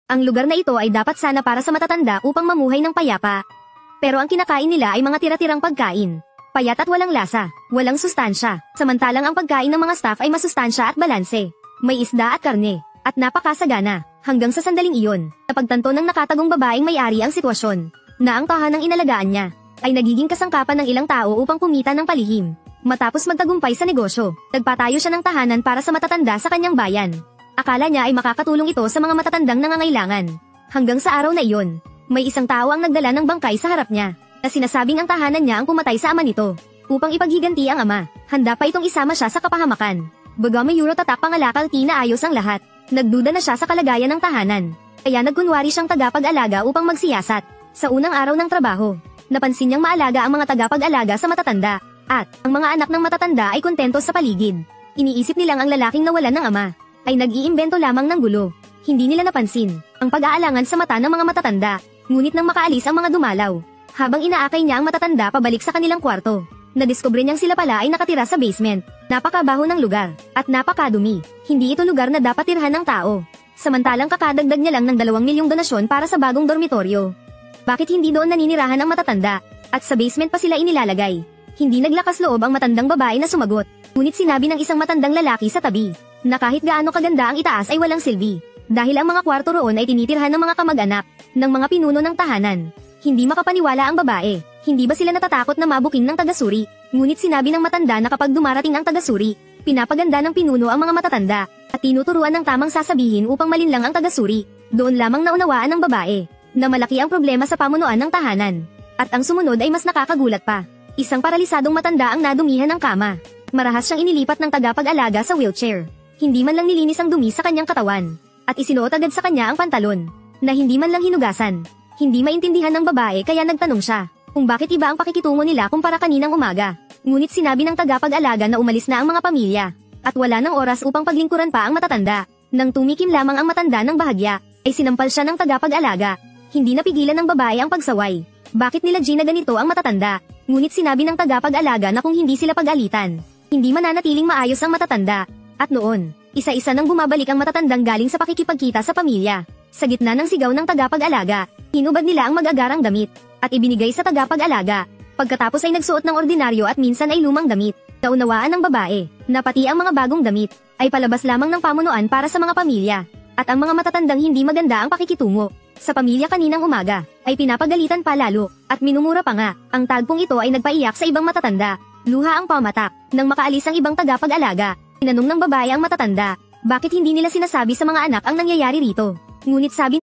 Ang lugar na ito ay dapat sana para sa matatanda upang mamuhay ng payapa. Pero ang kinakain nila ay mga tira-tirang pagkain. Payat at walang lasa, walang sustansya. Samantalang ang pagkain ng mga staff ay masustansya at balanse. May isda at karne, at napakasagana. Hanggang sa sandaling iyon, napagtanto ng nakatagong babaeng may-ari ang sitwasyon, na ang tahanang inalagaan niya, ay nagiging kasangkapan ng ilang tao upang kumita ng palihim. Matapos magtagumpay sa negosyo, nagpatayo siya ng tahanan para sa matatanda sa kanyang bayan. Akala niya ay makakatulong ito sa mga matatandang nangangailangan. Hanggang sa araw na iyon, may isang tao ang nagdala ng bangkay sa harap niya, na sinasabing ang tahanan niya ang pumatay sa ama nito. Upang ipaghiganti ang ama, handa pa itong isama siya sa kapahamakan. Baga may Eurotatak pangalakal na ayos ang lahat. Nagduda na siya sa kalagayan ng tahanan. Kaya nagkunwari siyang tagapag-alaga upang magsiyasat. Sa unang araw ng trabaho, napansin niyang maalaga ang mga tagapag-alaga sa matatanda. At, ang mga anak ng matatanda ay kontento sa paligid. Iniisip nilang ang lalaking nawalan ng ama, ay nag-iimbento lamang ng gulo. Hindi nila napansin, ang pag-aalangan sa mata ng mga matatanda. Ngunit nang makaalis ang mga dumalaw, habang inaakay niya ang matatanda pabalik sa kanilang kwarto, nadiskubre niyang sila pala ay nakatira sa basement. Napakabaho ng lugar, at napakadumi. Hindi ito lugar na dapat tirhan ng tao. Samantalang kakadagdag niya lang ng 2 milyong donasyon para sa bagong dormitoryo. Bakit hindi doon naninirahan ang matatanda? At sa basement pa sila inilalagay? Hindi naglakas loob ang matandang babae na sumagot. Ngunit sinabi ng isang matandang lalaki sa tabi, na kahit gaano kaganda ang itaas ay walang silbi. Dahil ang mga kwarto roon ay tinitirhan ng mga kamag-anak, ng mga pinuno ng tahanan. Hindi makapaniwala ang babae. Hindi ba sila natatakot na mabuking ng tagasuri? Ngunit sinabi ng matanda na kapag dumarating ang tagasuri, pinapaganda ng pinuno ang mga matatanda, at tinuturuan ng tamang sasabihin upang malinlang ang tagasuri. Doon lamang naunawaan ng babae, na malaki ang problema sa pamunuan ng tahanan. At ang sumunod ay mas nakakagulat pa. Isang paralisadong matanda ang nadumihan ng kama. Marahas siyang inilipat ng tagapag-alaga sa wheelchair. Hindi man lang nilinis ang dumi sa kanyang katawan. At isinuot agad sa kanya ang pantalon, na hindi man lang hinugasan. Hindi maintindihan ng babae kaya nagtanong siya, kung bakit iba ang pakikitungo nila kumpara kaninang umaga. Ngunit sinabi ng tagapag-alaga na umalis na ang mga pamilya, at wala ng oras upang paglingkuran pa ang matatanda. Nang tumikim lamang ang matanda ng bahagya, ay sinampal siya ng tagapag-alaga. Hindi napigilan ng babae ang pagsaway. Bakit nila Gina ganito ang matatanda? Ngunit sinabi ng tagapag-alaga na kung hindi sila pag-alitan, hindi mananatiling maayos ang matatanda. At noon, isa-isa nang bumabalik ang matatandang galing sa pakikipagkita sa pamilya. Sa gitna ng sigaw ng tagapag-alaga, hinubad nila ang mag-agarang damit, at ibinigay sa tagapag-alaga. Pagkatapos ay nagsuot ng ordinaryo at minsan ay lumang damit. Naunawaan ng babae, na pati ang mga bagong damit, ay palabas lamang ng pamunuan para sa mga pamilya. At ang mga matatandang hindi maganda ang pakikitungo sa pamilya kaninang umaga, ay pinapagalitan pa lalo, at minumura pa nga. Ang tagpong ito ay nagpaiyak sa ibang matatanda. Luha ang pamatak. Nang makaalis ang ibang tagapag-alaga, tinanong ng babae ang matatanda, bakit hindi nila sinasabi sa mga anak ang nangyayari rito? Ngunit sabi